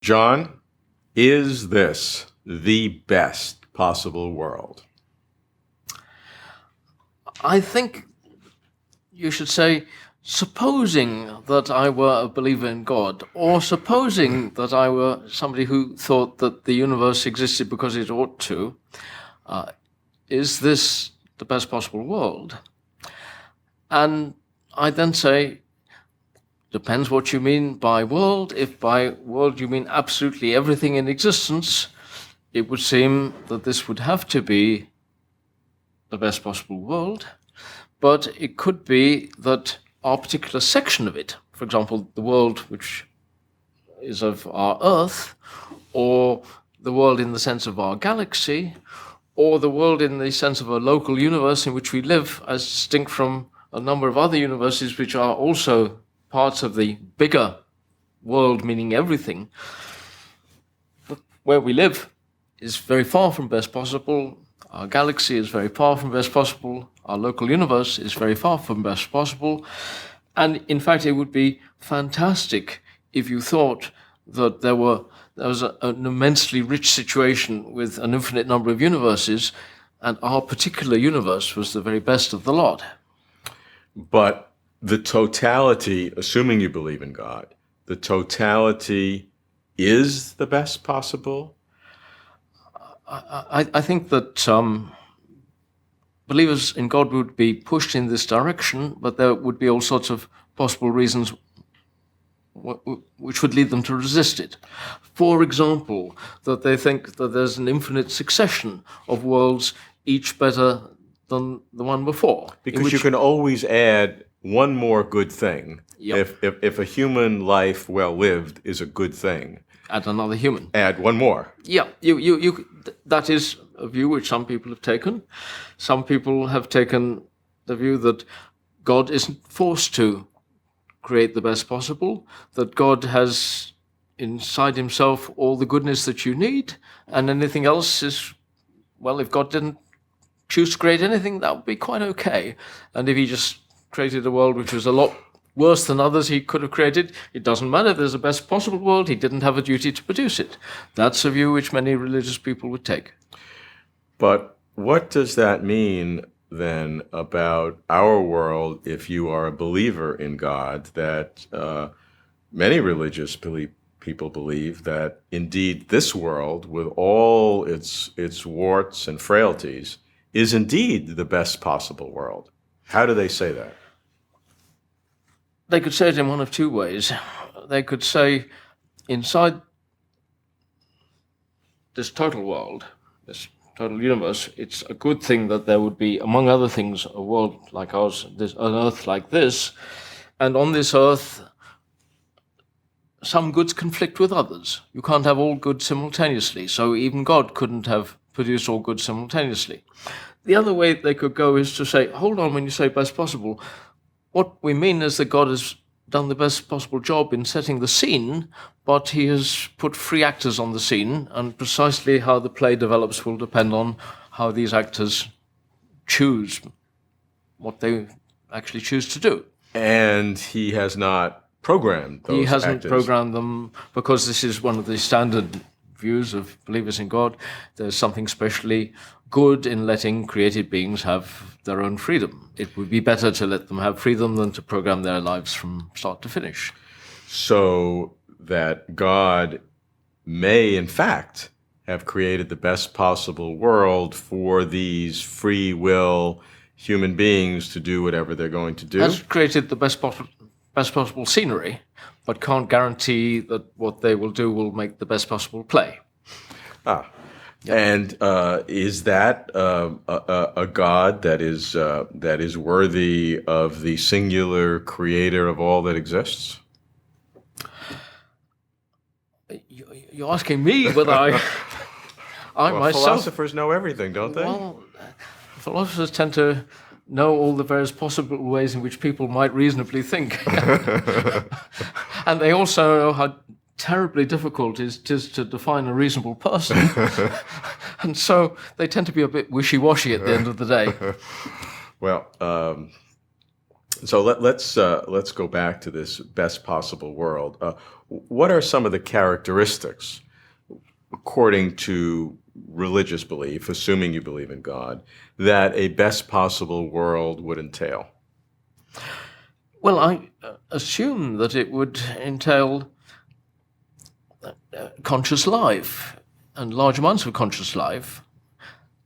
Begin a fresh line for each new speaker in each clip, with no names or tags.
John, is this the best possible world?
I think you should say, supposing that I were a believer in God, or supposing that I were somebody who thought that the universe existed because it ought to, is this the best possible world? And I then say, depends what you mean by world. If by world you mean absolutely everything in existence, it would seem that this would have to be the best possible world. But it could be that our particular section of it, for example, the world which is of our Earth, or the world in the sense of our galaxy, or the world in the sense of a local universe in which we live, as distinct from a number of other universes which are also parts of the bigger world, meaning everything. But where we live is very far from best possible. Our galaxy is very far from best possible. Our local universe is very far from best possible. And in fact, it would be fantastic if you thought that there was an immensely rich situation with an infinite number of universes, and our particular universe was the very best of the lot.
But the totality, assuming you believe in God, the totality is the best possible?
I think that believers in God would be pushed in this direction, but there would be all sorts of possible reasons which would lead them to resist it. For example, that they think that there's an infinite succession of worlds, each better than the one before.
Because you can always add one more good thing.
Yep.
If a human life well lived is a good thing,
Add another human.
add one more.
Yeah, that is a view which some people have taken. Some people have taken the view that God isn't forced to create the best possible, that God has inside himself all the goodness that you need, and anything else is, well, if God didn't choose to create anything, that would be quite okay. And if he just created a world which was a lot worse than others he could have created, it doesn't matter. If there's a best possible world, he didn't have a duty to produce it. That's a view which many religious people would take.
But what does that mean then about our world if you are a believer in God, that many religious people believe that indeed this world, with all its warts and frailties, is indeed the best possible world? How do they say that?
They could say it in one of two ways. They could say, inside this total world, this total universe, it's a good thing that there would be, among other things, a world like ours, an Earth like this, and on this Earth, some goods conflict with others. You can't have all good simultaneously, so even God couldn't have produced all good simultaneously. The other way they could go is to say, hold on, when you say best possible, what we mean is that God has done the best possible job in setting the scene, but he has put free actors on the scene, and precisely how the play develops will depend on how these actors choose what they actually choose to do.
And he has not programmed those actors.
He hasn't programmed them, because this is one of the standard views of believers in God. There's something specially good in letting created beings have their own freedom. It would be better to let them have freedom than to program their lives from start to finish.
So that God may, in fact, have created the best possible world for these free will human beings to do whatever they're going to do.
Has created the best possible scenery, but can't guarantee that what they will do will make the best possible play.
Yep. And is that a God that is worthy of the singular creator of all that exists?
You're asking me whether I myself...
Philosophers know everything, don't they?
Well, philosophers tend to know all the various possible ways in which people might reasonably think. And they also know how terribly difficult it is to define a reasonable person. And so they tend to be a bit wishy-washy at the end of the day.
Well, So let's go back to this best possible world. What are some of the characteristics, according to religious belief, assuming you believe in God, that a best possible world would entail?
Well, I assume that it would entail conscious life and large amounts of conscious life.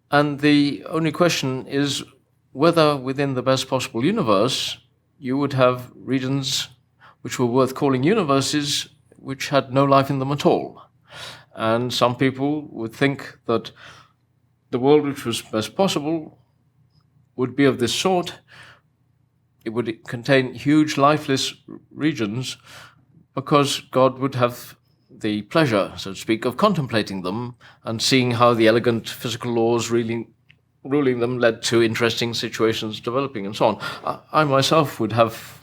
And the only question is whether within the best possible universe you would have regions which were worth calling universes which had no life in them at all. And some people would think that the world which was best possible would be of this sort. It would contain huge lifeless regions because God would have the pleasure, so to speak, of contemplating them and seeing how the elegant physical laws really ruling them led to interesting situations developing and so on. I myself would have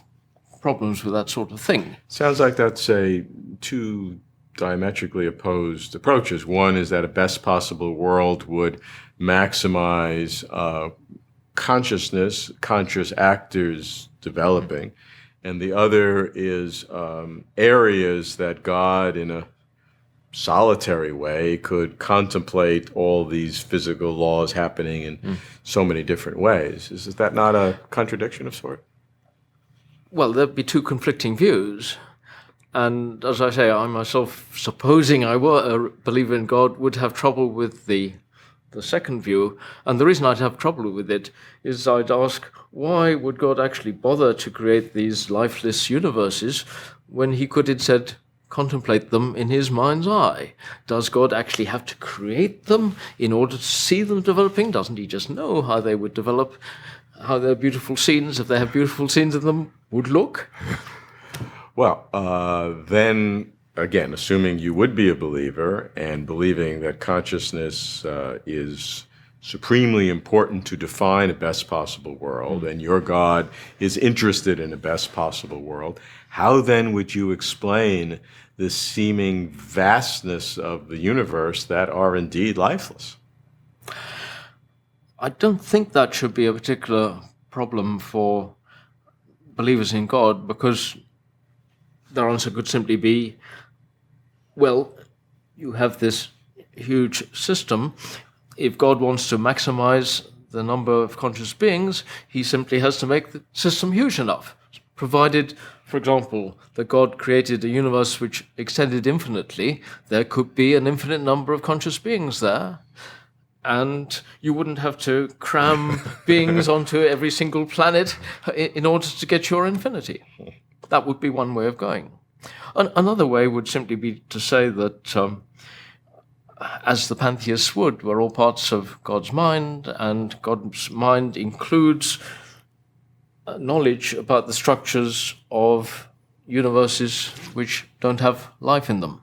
problems with that sort of thing.
Sounds like that's two diametrically opposed approaches. One is that a best possible world would maximize consciousness, conscious actors developing, and the other is areas that God, in a solitary way, could contemplate all these physical laws happening in so many different ways. Is that not a contradiction of sort?
Well, there'd be two conflicting views. And as I say, I myself, supposing I were a believer in God, would have trouble with the second view. And the reason I'd have trouble with it is I'd ask, why would God actually bother to create these lifeless universes when he could instead contemplate them in his mind's eye? Does God actually have to create them in order to see them developing? Doesn't he just know how they would develop, how their beautiful scenes, if they have beautiful scenes in them, would look?
Well, then, again, assuming you would be a believer and believing that consciousness is supremely important to define a best possible world, and your God is interested in a best possible world, how then would you explain the seeming vastness of the universe that are indeed lifeless?
I don't think that should be a particular problem for believers in God, because their answer could simply be, well, you have this huge system. If God wants to maximize the number of conscious beings, he simply has to make the system huge enough. Provided, for example, that God created a universe which extended infinitely, there could be an infinite number of conscious beings there. And you wouldn't have to cram beings onto every single planet in order to get your infinity. That would be one way of going. Another way would simply be to say that, as the pantheists would, we're all parts of God's mind, and God's mind includes knowledge about the structures of universes which don't have life in them.